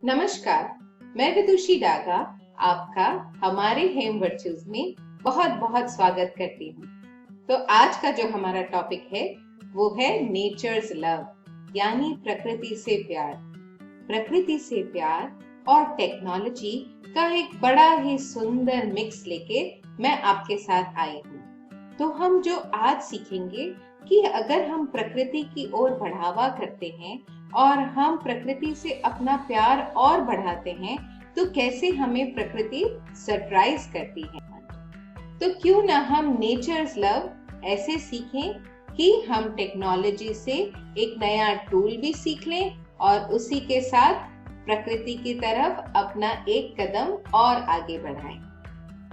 नमस्कार, मैं विदुषी डागा आपका हमारे हेम वर्चुअल्स में बहुत बहुत स्वागत करती हूँ। तो आज का जो हमारा टॉपिक है वो है नेचर्स लव, यानी प्रकृति से प्यार। प्रकृति से प्यार और टेक्नोलॉजी का एक बड़ा ही सुंदर मिक्स लेके मैं आपके साथ आई हूँ। तो हम जो आज सीखेंगे कि अगर हम प्रकृति की ओर बढ़ावा करते हैं और हम प्रकृति से अपना प्यार और बढ़ाते हैं तो कैसे हमें प्रकृति सरप्राइज करती है। तो क्यों ना हम नेचर्स लव ऐसे सीखें कि हम टेक्नोलॉजी से एक नया टूल भी सीख लें और उसी के साथ प्रकृति की तरफ अपना एक कदम और आगे बढ़ाएं।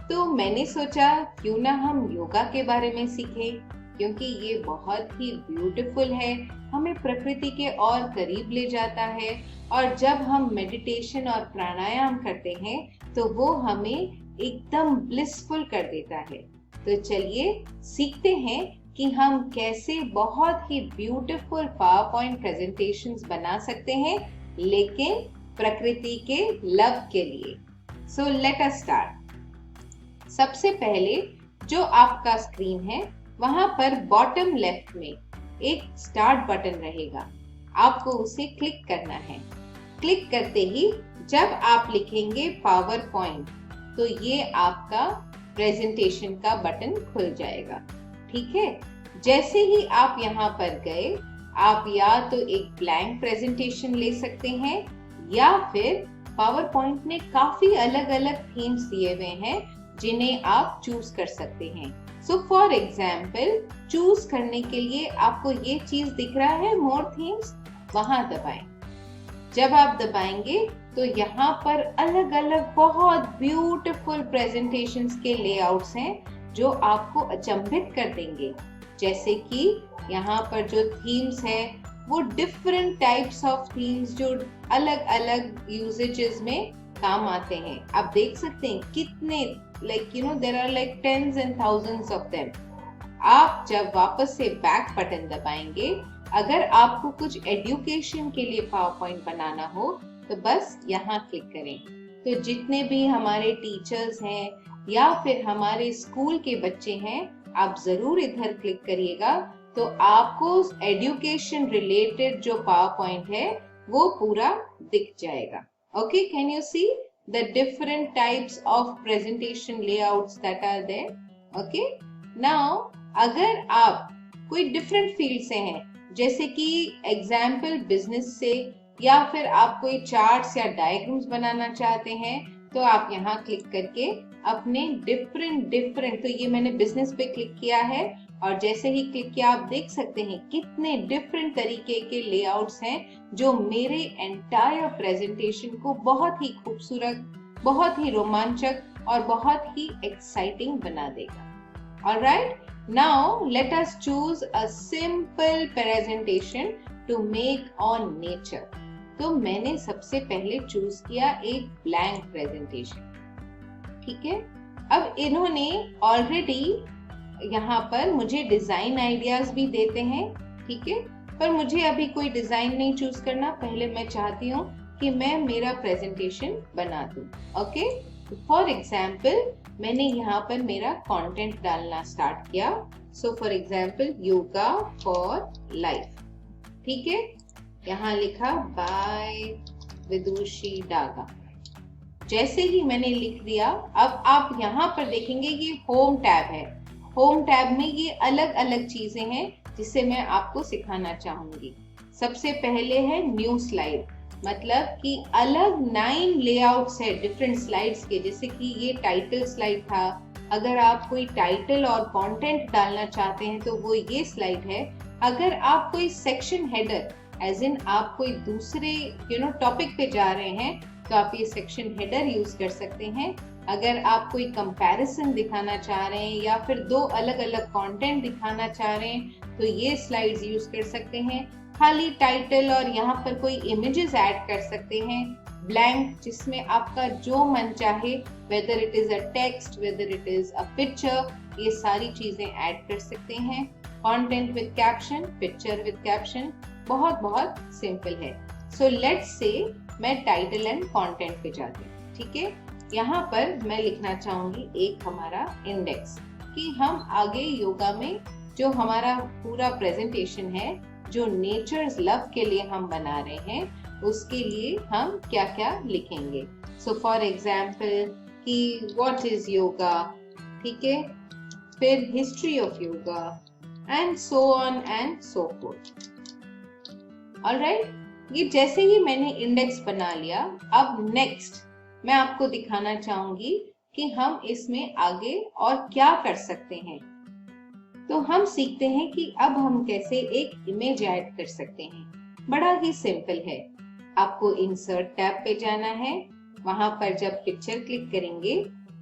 तो मैंने सोचा क्यों ना हम योगा के बारे में सीखें, क्योंकि ये बहुत ही ब्यूटीफुल है, हमें प्रकृति के और करीब ले जाता है और जब हम मेडिटेशन और प्राणायाम करते हैं तो वो हमें एकदम ब्लिसफुल कर देता है। तो चलिए सीखते हैं कि हम कैसे बहुत ही ब्यूटीफुल पावर पॉइंट प्रेजेंटेशंस बना सकते हैं, लेकिन प्रकृति के लव के लिए। So let us start. सबसे पहले जो आपका स्क्रीन है वहां पर बॉटम लेफ्ट में एक स्टार्ट बटन रहेगा, आपको उसे क्लिक करना है। क्लिक करते ही जब आप लिखेंगे पावर पॉइंट तो ये आपका प्रेजेंटेशन का बटन खुल जाएगा। ठीक है, जैसे ही आप यहाँ पर गए आप या तो एक ब्लैंक प्रेजेंटेशन ले सकते हैं या फिर पावर पॉइंट ने काफी अलग अलग थीम्स दिए हुए हैं जिन्हें आप चूज कर सकते हैं। सो फॉर एग्जाम्पल चूज करने के लिए आपको ये चीज दिख रहा है मोर थीम्स, वहां दबाएं। जब आप दबाएंगे तो यहाँ पर अलग अलग बहुत ब्यूटीफुल प्रेजेंटेशंस के लेआउट्स हैं जो आपको अचंभित कर देंगे। जैसे कि यहाँ पर जो थीम्स है वो डिफरेंट टाइप्स ऑफ थीम्स जो अलग अलग यूजेजेस में काम आते हैं। आप देख सकते हैं कितने there are like tens and thousands of them. आप जब वापस से बैक बटन दबाएंगे, अगर आपको कुछ एजुकेशन के लिए पावर पॉइंट बनाना हो तो बस यहाँ क्लिक करें। तो जितने भी हमारे टीचर्स हैं या फिर हमारे स्कूल के बच्चे हैं, आप जरूर इधर क्लिक करिएगा तो आपको एजुकेशन रिलेटेड जो पावर पॉइंट है वो पूरा दिख जाएगा। Okay, can you see the different types of presentation layouts that are there? Okay, now अगर आप कोई different field से हैं, जैसे कि example business से या फिर आप कोई charts या diagrams बनाना चाहते हैं तो आप यहाँ क्लिक करके अपने different तो ये मैंने business पे क्लिक किया है और जैसे ही क्लिक किया आप देख सकते हैं कितने डिफरेंट तरीके के लेआउट्स हैं जो मेरे एंटायर प्रेजेंटेशन को बहुत ही खूबसूरत, बहुत ही रोमांचक और बहुत ही एक्साइटिंग बना देगा। Alright, now let us choose a simple presentation to make on nature. तो मैंने सबसे पहले चूज किया एक ब्लैंक प्रेजेंटेशन। ठीक है, अब इन्होंने ऑलरेडी यहाँ पर मुझे डिजाइन आइडियाज भी देते हैं। ठीक है, पर मुझे अभी कोई डिजाइन नहीं चूज करना, पहले मैं चाहती हूँ कि मैं मेरा प्रेजेंटेशन बना दूं। ओके, फॉर एग्जाम्पल मैंने यहाँ पर मेरा कंटेंट डालना स्टार्ट किया। So for example yoga for life. ठीक है, यहाँ लिखा बाय विदुषी डागा। जैसे ही मैंने लिख दिया, अब आप यहाँ पर देखेंगे ये होम टैब है। होम टैब में ये अलग अलग चीजें हैं जिसे मैं आपको सिखाना चाहूंगी। सबसे पहले है न्यू स्लाइड, मतलब कि अलग 9 लेआउट्स है डिफरेंट स्लाइड्स के। जैसे कि ये टाइटल स्लाइड था, अगर आप कोई टाइटल और कंटेंट डालना चाहते हैं तो वो ये स्लाइड है। अगर आप कोई सेक्शन हेडर एज इन आप कोई दूसरे टॉपिक पे जा रहे हैं तो आप ये सेक्शन हेडर यूज कर सकते हैं। अगर आप कोई कंपैरिजन दिखाना चाह रहे हैं या फिर दो अलग अलग कंटेंट दिखाना चाह रहे हैं तो ये स्लाइड्स यूज कर सकते हैं। खाली टाइटल और यहाँ पर कोई इमेजेस ऐड कर सकते हैं। ब्लैंक जिसमें आपका जो मन चाहे, whether it is a text, whether it is a picture, ये सारी चीजें ऐड कर सकते हैं। Content with caption, picture with caption, बहुत बहुत सिंपल है। सो लेट्स से मैं टाइटल एंड कंटेंट पे जाती हूँ, ठीक है। यहाँ पर मैं लिखना चाहूंगी एक हमारा इंडेक्स कि हम आगे योगा में जो हमारा पूरा प्रेजेंटेशन है, जो नेचर्स लव के लिए हम बना रहे हैं, उसके लिए हम क्या क्या लिखेंगे। सो फॉर एग्जाम्पल कि व्हाट इज योगा, ठीक है, फिर history of yoga and so on and so fourth. Alright, ये जैसे ही मैंने इंडेक्स बना लिया, अब नेक्स्ट मैं आपको दिखाना चाहूंगी कि हम इसमें आगे और क्या कर सकते हैं। तो हम सीखते हैं कि अब हम कैसे एक इमेज ऐड कर सकते हैं। बड़ा ही सिंपल है, आपको इंसर्ट टैब पे जाना है। वहां पर जब पिक्चर क्लिक करेंगे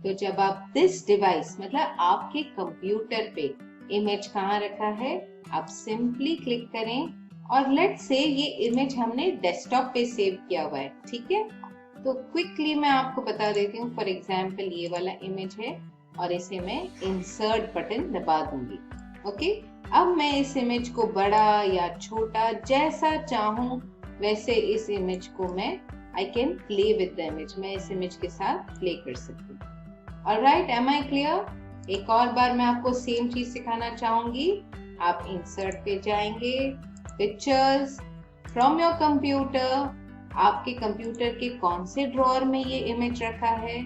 तो जब आप दिस डिवाइस मतलब आपके कंप्यूटर पे इमेज कहाँ रखा है, आप सिंपली क्लिक करें और लेट्स से ये इमेज हमने डेस्कटॉप पे सेव किया हुआ है, ठीक है। तो क्विकली मैं आपको बता देती हूँ। फॉर एग्जाम्पल ये वाला इमेज है और इसे मैं इंसर्ट बटन दबा दूंगी। ओके, अब मैं इस इमेज को बड़ा या छोटा जैसा चाहूं वैसे इस इमेज को मैं I can play with the image, मैं इस इमेज के साथ प्ले कर सकती हूँ। Alright, am I clear? एक और बार मैं आपको सेम चीज सिखाना चाहूंगी। आप इंसर्ट पे जाएंगे, पिक्चर्स, फ्रॉम योर कंप्यूटर, आपके कंप्यूटर के कौन से ड्रॉअर में ये इमेज रखा है।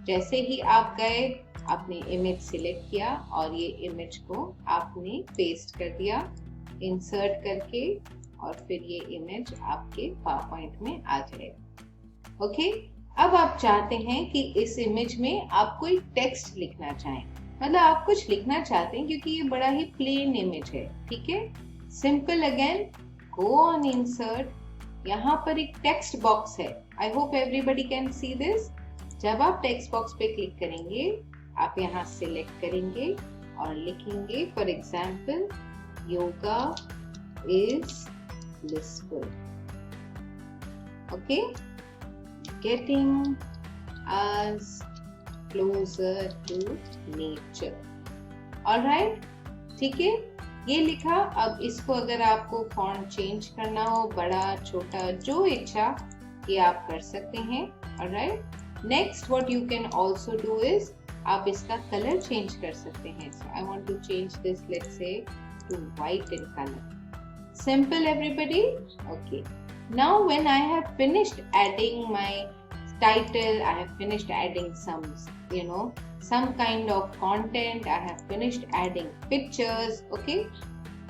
जैसे ही आप गए, आपने इमेज सिलेक्ट किया और ये इमेज को आपने पेस्ट कर दिया इंसर्ट करके, और फिर ये इमेज आपके पावरपॉइंट में आ जाएगा। ओके, अब आप चाहते हैं कि इस इमेज में आप कोई टेक्स्ट लिखना चाहें, मतलब आप कुछ लिखना चाहते हैं क्योंकि ये बड़ा ही प्लेन इमेज है, ठीक है। Simple again, go on insert, यहाँ पर एक टेक्स्ट बॉक्स है। I hope everybody can see this. जब आप टेक्स्ट बॉक्स पे क्लिक करेंगे, आप यहाँ सिलेक्ट करेंगे और लिखेंगे for example yoga is blissful. Okay, getting us closer to nature. Alright, ठीक है, ये लिखा। अब इसको अगर आपको फॉन्ट चेंज करना हो, बड़ा छोटा जो इच्छा, ये आप कर सकते हैं। Alright, next what you can also do is आप इसका कलर चेंज कर सकते हैं। So I want to change this, let's say, to white in color. Simple everybody? Okay. Now when I have finished adding my title, I have finished adding some kind of content, I have finished adding pictures, okay?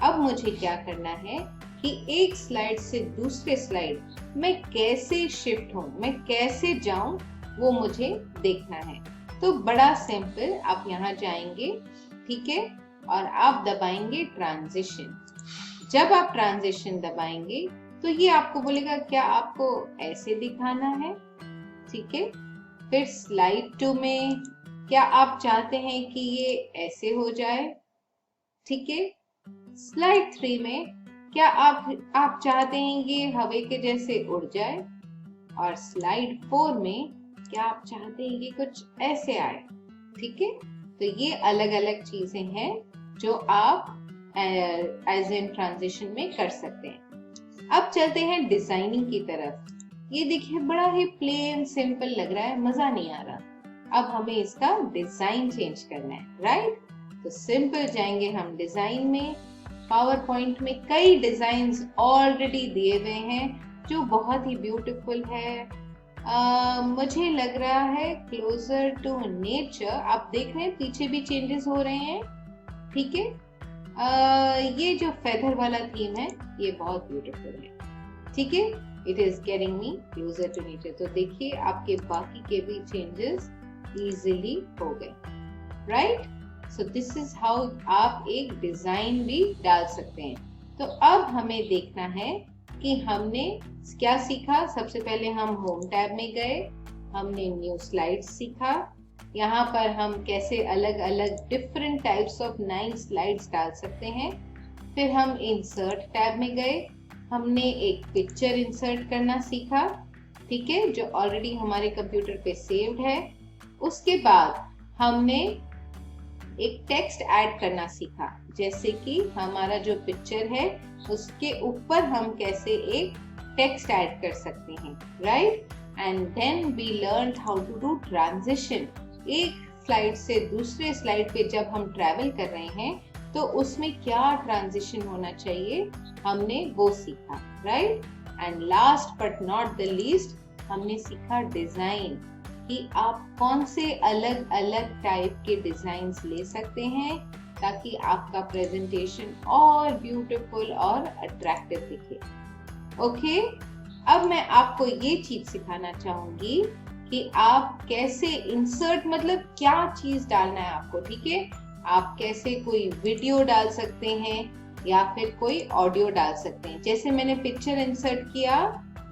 अब मुझे क्या करना है कि एक slide से दूसरे slide मैं कैसे शिफ्ट हूँ, मैं कैसे जाऊं, वो मुझे देखना है। तो बड़ा सिंपल, आप यहाँ जाएंगे, ठीक है, और आप दबाएंगे ट्रांजिशन। जब आप ट्रांजिशन दबाएंगे तो ये आपको बोलेगा क्या आपको ऐसे दिखाना है, ठीक है। फिर स्लाइड 2 में क्या आप चाहते हैं कि ये ऐसे हो जाए, ठीक है। स्लाइड 3 में क्या आप चाहते हैं ये हवा के जैसे उड़ जाए, और स्लाइड 4 में क्या आप चाहते हैं कि कुछ ऐसे आए, ठीक है। तो ये अलग अलग चीजें हैं जो आप एज इन ट्रांजिशन में कर सकते हैं। अब चलते हैं डिजाइनिंग की तरफ। ये देखिए बड़ा ही प्लेन सिंपल लग रहा है, मजा नहीं आ रहा। अब हमें इसका डिजाइन चेंज करना है, राइट। तो सिंपल जाएंगे हम डिजाइन में। पावर पॉइंट में कई डिजाइन्स ऑलरेडी दिए हुए हैं जो बहुत ही ब्यूटीफुल है। मुझे लग रहा है क्लोजर टू नेचर, आप देख रहे हैं पीछे भी चेंजेस हो रहे हैं, ठीक है। ये जो फेदर वाला थीम है ये बहुत ब्यूटीफुल है, ठीक है। It is getting me closer to nature. तो देखिए आपके बाकी के भी चेंजेस इजीली हो गए, right. So this is how आप एक डिजाइन भी डाल सकते हैं। तो अब हमें देखना है कि हमने क्या सीखा। सबसे पहले हम होम टैब में गए, हमने न्यू स्लाइड्स सीखा। यहाँ पर हम कैसे अलग अलग डिफरेंट टाइप्स ऑफ 9 स्लाइड्स डाल सकते हैं। फिर हम इंसर्ट टैब में गए, हमने एक पिक्चर इंसर्ट करना सीखा, ठीक है, जो ऑलरेडी हमारे कंप्यूटर पे सेव्ड है। उसके बाद हमने एक टेक्स्ट ऐड करना सीखा, जैसे कि हमारा जो पिक्चर है उसके ऊपर हम कैसे एक टेक्स्ट ऐड कर सकते हैं, right. And then we learn how to do transition. एक स्लाइड से दूसरे स्लाइड पे जब हम ट्रैवल कर रहे हैं तो उसमें क्या ट्रांजिशन होना चाहिए, हमने वो सीखा, right. And last but not the least, हमने सीखा डिजाइन, कि आप कौन से अलग अलग टाइप के डिजाइन्स ले सकते हैं ताकि आपका प्रेजेंटेशन और ब्यूटीफुल और अट्रैक्टिव दिखे। ओके, अब मैं आपको ये चीज सिखाना चाहूंगी कि आप कैसे इंसर्ट, मतलब क्या चीज डालना है आपको, ठीक है। आप कैसे कोई वीडियो डाल सकते हैं या फिर कोई ऑडियो डाल सकते हैं। जैसे मैंने पिक्चर इंसर्ट किया,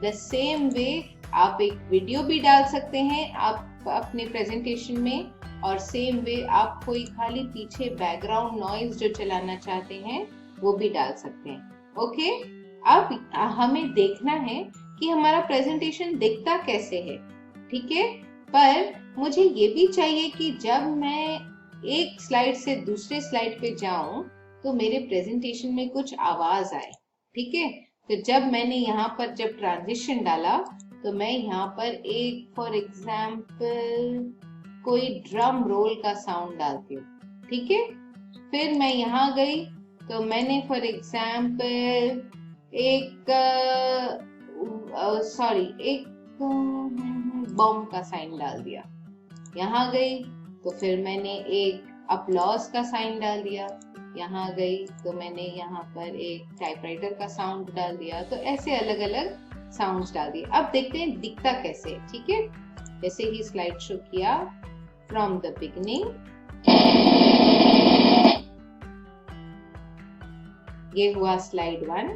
द सेम वे आप एक वीडियो भी डाल सकते हैं आप अपने प्रेजेंटेशन में, और सेम वे आप कोई खाली पीछे बैकग्राउंड नॉइज जो चलाना चाहते हैं वो भी डाल सकते हैं। ओके, अब हमें देखना है कि हमारा प्रेजेंटेशन दिखता कैसे है, ठीक है। पर मुझे ये भी चाहिए कि जब मैं एक स्लाइड से दूसरे स्लाइड पे जाऊं तो मेरे प्रेजेंटेशन में कुछ आवाज आए, ठीक है। तो जब मैंने यहाँ पर जब ट्रांजिशन डाला तो मैं यहाँ पर एक फॉर एग्जाम्पल कोई ड्रम रोल का साउंड डालती हूँ, ठीक है। फिर मैं यहाँ गई तो मैंने फॉर एग्जाम्पल एक एक बॉम्ब का साइन डाल दिया। यहाँ गई तो फिर मैंने एक अपलॉज का साइन डाल दिया। यहाँ गई तो मैंने यहाँ पर एक टाइपराइटर का साउंड डाल दिया। तो ऐसे अलग अलग साउंड्स डाल दिए। अब देखते हैं दिखता कैसे है, ठीक है। जैसे ही स्लाइड शो किया फ्रॉम द बिगिनिंग, ये हुआ स्लाइड 1,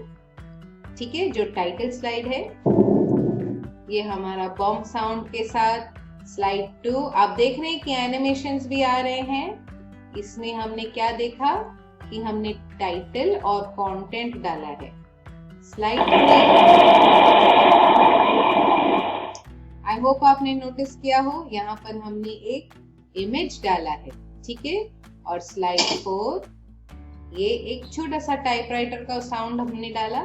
ठीक है, जो टाइटल स्लाइड है। ये हमारा बॉम्ब साउंड के साथ स्लाइड 2। आप देख रहे हैं कि एनिमेशंस भी आ रहे हैं। इसमें हमने क्या देखा कि हमने टाइटल और कंटेंट डाला है। स्लाइड 3, आई होप आपने नोटिस किया हो, यहाँ पर हमने एक इमेज डाला है, ठीक है। और स्लाइड 4, ये एक छोटा सा टाइपराइटर का साउंड हमने डाला,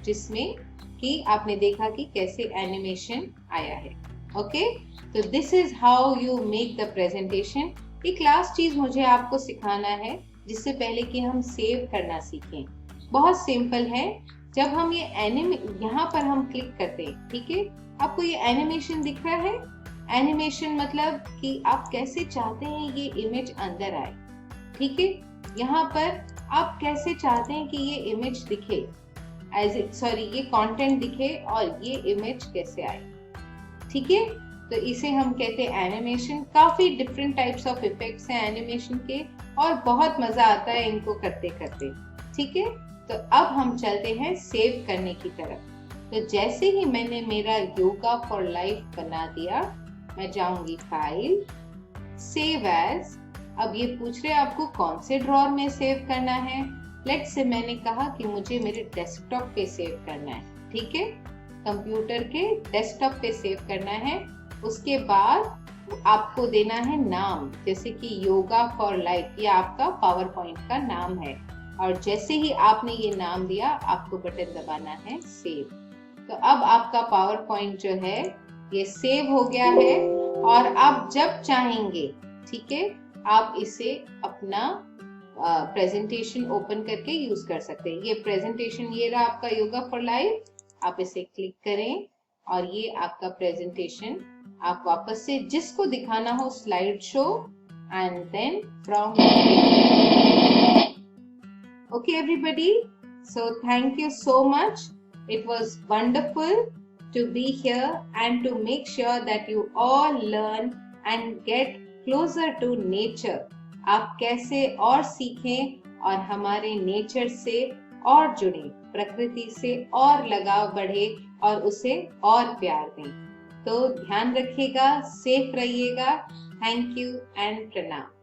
जिसमें कि आपने देखा कि कैसे एनिमेशन आया है। ओके, तो this is how you make the presentation. एक लास्ट चीज मुझे आपको सिखाना है, जिससे पहले कि हम सेव करना सीखें। बहुत सिंपल है। जब हम ये यहाँ पर हम क्लिक करते हैं, ठीक है, आपको ये एनिमेशन दिख रहा है। एनिमेशन मतलब कि आप कैसे चाहते हैं ये इमेज अंदर आए, ठीक है। यहाँ पर आप कैसे चाहते हैं कि ये इमेज दिखे, ये कंटेंट दिखे और ये इमेज कैसे आए, ठीक है। तो इसे हम कहते हैं एनिमेशन। काफी डिफरेंट टाइप्स ऑफ इफेक्ट्स हैं एनिमेशन के, और बहुत मजा आता है इनको करते करते, ठीक है। तो अब हम चलते हैं सेव करने की तरफ। तो जैसे ही मैंने मेरा योगा फॉर लाइफ बना दिया, मैं जाऊंगी फाइल, सेव एज। अब ये पूछ रहे आपको कौन से ड्रॉअर में सेव करना है। लेट्स से मैंने कहा कि मुझे मेरे डेस्कटॉप पे सेव करना है, ठीक है, कंप्यूटर के डेस्कटॉप पे सेव करना है। उसके बाद आपको देना है नाम, जैसे कि योगा फॉर लाइफ, ये आपका पावर पॉइंट का नाम है। और जैसे ही आपने ये नाम दिया, आपको बटन दबाना है सेव। तो अब आपका पावर पॉइंट जो है ये सेव हो गया है, और आप जब चाहेंगे, ठीक है, आप इसे अपना प्रेजेंटेशन ओपन करके यूज कर सकते हैं। ये प्रेजेंटेशन, ये रहा आपका योगा फॉर लाइफ। आप इसे क्लिक करें और ये आपका प्रेजेंटेशन आप वापस से जिसको दिखाना हो slide show, and then from. Okay everybody, so thank you so much. It was wonderful to be here and to make sure that you all learn and get closer to nature. आप कैसे और सीखें और हमारे nature से और जुड़े, प्रकृति से और लगाव बढ़े और उसे और प्यार दें। तो ध्यान रखिएगा, सेफ रहिएगा। थैंक यू एंड प्रणाम।